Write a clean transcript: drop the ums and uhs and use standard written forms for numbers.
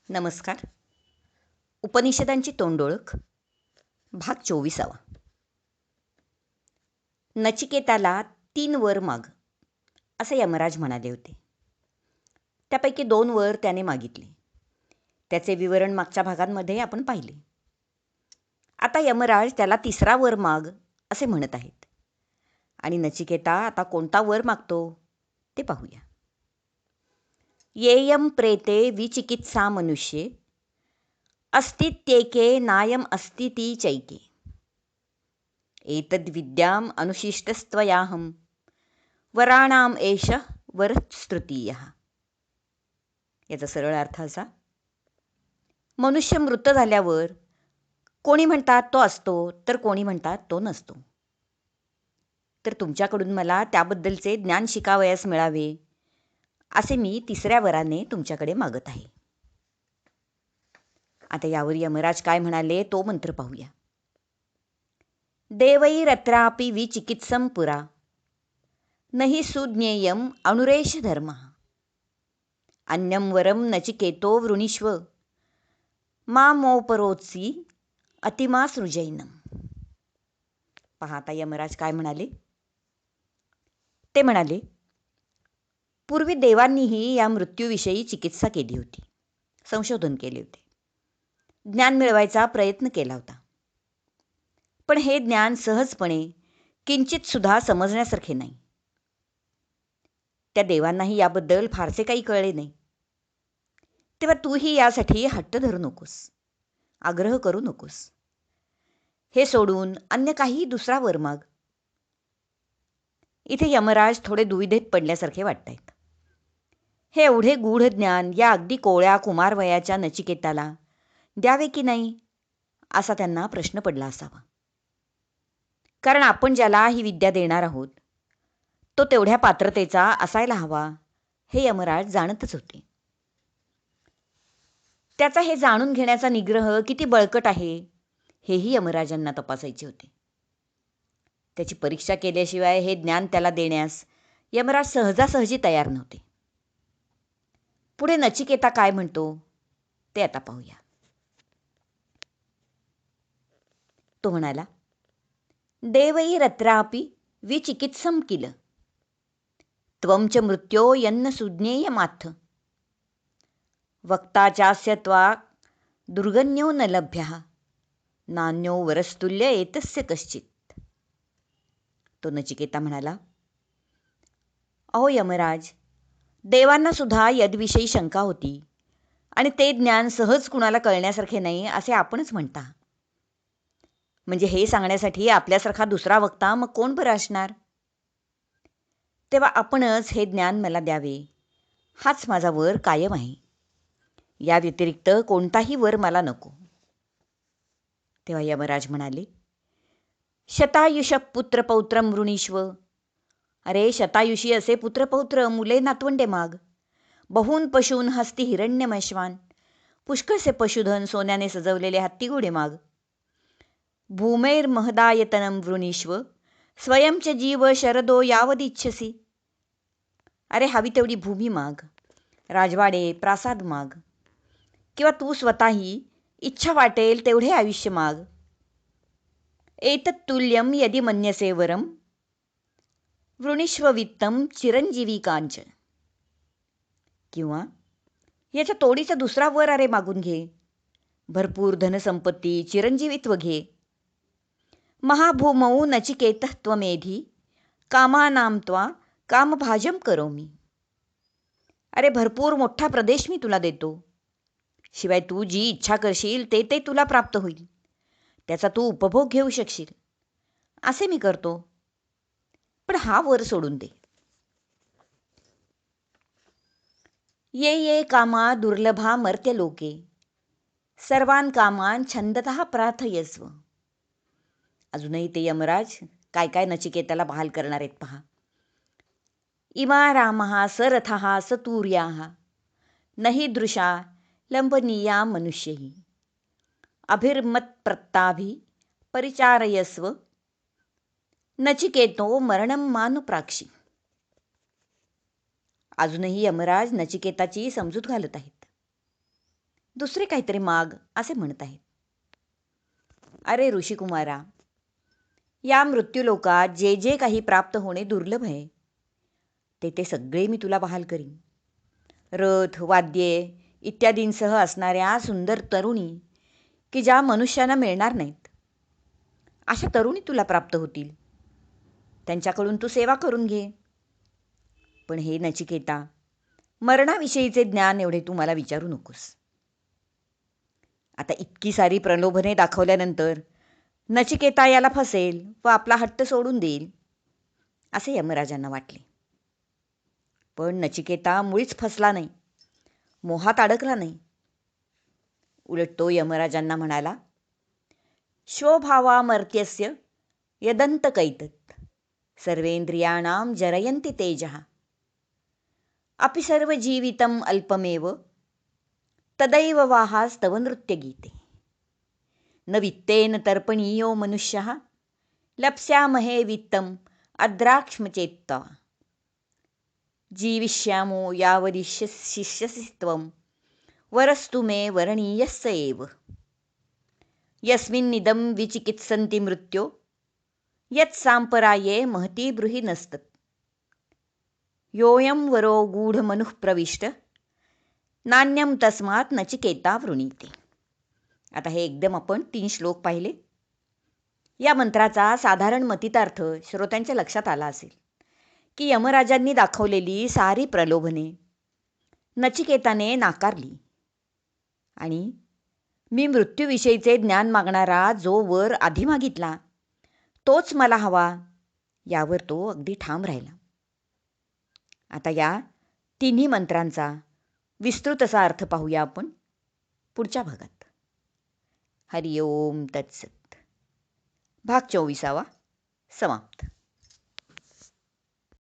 नमस्कार. उपनिषदांची तोंडओळख भाग 24. नचिकेताला 3 वर माग असे यमराज म्हणाले होते. त्यापैकी 2 वर त्याने मागितले. त्याचे विवरण मागच्या भागांमध्ये आपण पाहिले. आता यमराज त्याला 3रा वर माग असे म्हणत आहेत. आणि नचिकेता आता कोणता वर मागतो ते पाहूया. येयम प्रेते विचिकित्सा मनुष्ये अस्तित्येके नायम अस्तिती चैके एतद्विद्याम अनुशिष्टस्त्वयाहम वराणाम एष वरस्तृतीयः. याचा सरळ अर्थ असा: मनुष्य मृत झाल्यावर कोणी म्हणतात तो असतो, तर कोणी म्हणतात तो नसतो. तर तुमच्याकडून मला त्याबद्दलचे ज्ञान शिकावयास मिळावे असे मी 3ऱ्या वराने तुमच्याकडे मागत आहे. आता यावर यमराज काय म्हणाले तो मंत्र पाहूया. देवैरत्रापि विचिकित्सं पुरा नहि सुज्ञेयम अनुरेष धर्म अन्यं वरम नचिकेतो वृणीष्व मामोपरोत्सी अतिमा सृजैनम. पहा आता यमराज काय म्हणाले. ते म्हणाले, पूर्वी देवांनीही या मृत्यूविषयी चिकित्सा केली होती, संशोधन केले होते, ज्ञान मिळवायचा प्रयत्न केला होता. पण हे ज्ञान सहजपणे किंचित सुद्धा समजण्यासारखे नाही. त्या देवांनाही याबद्दल फारसे काही कळले नाही. तेव्हा तूही यासाठी हट्ट धरू नकोस, आग्रह करू नकोस. हे सोडून अन्य काही दुसरा वर माग. इथे यमराज थोडे दुविधेत पडल्यासारखे वाटतायत. हे एवढे गूढ ज्ञान या अगदी कोवळ्या कुमारवयाच्या नचिकेताला द्यावे की नाही असा त्यांना प्रश्न पडला असावा. कारण आपण ज्याला ही विद्या देणार आहोत तो तेवढ्या पात्रतेचा असायला हवा हे यमराज जाणतच होते. त्याचा हे जाणून घेण्याचा निग्रह किती बळकट आहे हेही यमराजांना तपासायचे होते. त्याची परीक्षा केल्याशिवाय हे ज्ञान त्याला देण्यास यमराज सहजासहजी तयार नव्हते. पुढे नचिकेता काय म्हणतो ते आता पाहूया. तो म्हणाला, देवैरत्रापि विचिकित्सं किल त्वं च मृत्यो यन्न सुज्ञेयमात्थ वक्ता चास्य त्वा दुर्गण्यो न लभ्यः नान्यो वरस्तुल्य एतस्य कश्चित. तो नचिकेता म्हणाला, अहो यमराज, देवांना सुद्धा यदविषयी शंका होती आणि ते ज्ञान सहज कुणाला कळण्यासारखे नाही असे आपणच म्हणता. म्हणजे हे सांगण्यासाठी आपल्यासारखा दुसरा वक्ता मग कोण बरं असणार? तेव्हा आपणच हे ज्ञान मला द्यावे हाच माझा वर कायम आहे. या व्यतिरिक्त कोणताही वर मला नको. तेव्हा यमराज म्हणाले, शतायुष पुत्रपौत्रं वृणीष्व. अरे शतायुषी असे पुत्रपौत्र, मुले, नातवंडे माग. बहून पशून हस्ती हिरण्यमश्वान. पुष्कळसे पशुधन, सोन्याने सजवलेले हत्तीघोडे माग. भूमेर्महदायतनं वृणीष्व स्वयंच जीव शरदो यावदिच्छसी. अरे हवी तेवढी भूमी माग, राजवाडे, प्रासाद माग, किंवा तू स्वतःही इच्छा वाटेल तेवढे आयुष्य माग. एतत्तुल्यं यदि मन्यसे वरम वृणीष्व वित्तं चिरंजीविकांच. किंवा याच्या तोडीचा दुसरा वर अरे मागून घे. भरपूर धनसंपत्ती, चिरंजीवित्व घे. महाभूमौ नचिकेतः त्वमेधी कामानां त्वा कामभाजं करोमि. अरे भरपूर मोठा प्रदेश मी तुला देतो. शिवाय तू जी इच्छा करशील ते ते तुला प्राप्त होईल. त्याचा तू उपभोग घेऊ शकशील असे मी करतो. पण हा वर सोडून दे. ये ये कामा दुर्लभा मर्त्यलोके सर्वान कामान छंदतः प्रार्थयस्व. अजूनही ते यमराज काय काय नचिकेताला बहाल करणार आहेत पहा. इमा रामः सरथः सतूर्याः नहि दृशा लंबनीया मनुष्यैः अभिर्मत्प्रत्ताभि परिचारयस्व नचिकेतो मरणं मानुप्राक्षी. अजूनही यमराज नचिकेताची समजूत घालत आहेत. दुसरे काहीतरी माग असे म्हणत आहेत. अरे ऋषिकुमारा, या मृत्यूलोकात जे जे काही प्राप्त होणे दुर्लभ आहे ते सगळे मी तुला बहाल करीन. रथ, वाद्ये इत्यादींसह असणाऱ्या सुंदर तरुणी की ज्या मनुष्यांना मिळणार नाहीत, अशा तरुणी तुला प्राप्त होतील. त्यांच्याकडून तू सेवा करून घे. पण हे नचिकेता, मरणाविषयीचे ज्ञान एवढे तू मला विचारू नकोस. आता इतकी सारी प्रलोभने दाखवल्यानंतर नचिकेता याला फसेल व आपला हट्ट सोडून देईल असे यमराजांना वाटले. पण नचिकेता मुळीच फसला नाही, मोहात अडकला नाही. उलट तो यमराजांना म्हणाला, शोभावामर्त्यस्य यदंतकैतत् सर्वेंद्रियाणां जरयन्ति तेजः अपि सर्वजीवितम् अल्पमेव तदैव वाहास्तव नृत्यगीते न वित्तेन तर्पणीयो मनुष्यः लप्स्यामहे वित्तम् अद्राक्ष्मचेत्तवा जीविष्यामो यावदिष्यसि त्वं वरस्तु मे वरणीयस्य एव यस्मिन्निदं विचिकित्सन्ति मृत्यो यत्साम्पराये महती ब्रूहि नस्तत् योऽयं वरो गूढमनुः प्रविष्ट नान्यं तस्मात् नचिकेता वृणीते. आता हे एकदम आपण 3 श्लोक पाहिले. या मंत्राचा साधारण मतितार्थ श्रोत्यांच्या लक्षात आला असेल की यमराजांनी दाखवलेली सारी प्रलोभने नचिकेताने नाकारली आणि मी मृत्यूविषयीचे ज्ञान मागणारा जो वर आधी मागितला तोच मला हवा यावर तो अगदी ठाम राहिला. आता या तिन्ही मंत्रांचा विस्तृत असा अर्थ पाहूया आपण पुढच्या भागात. हरिओम तत्सत. भाग 24 समाप्त.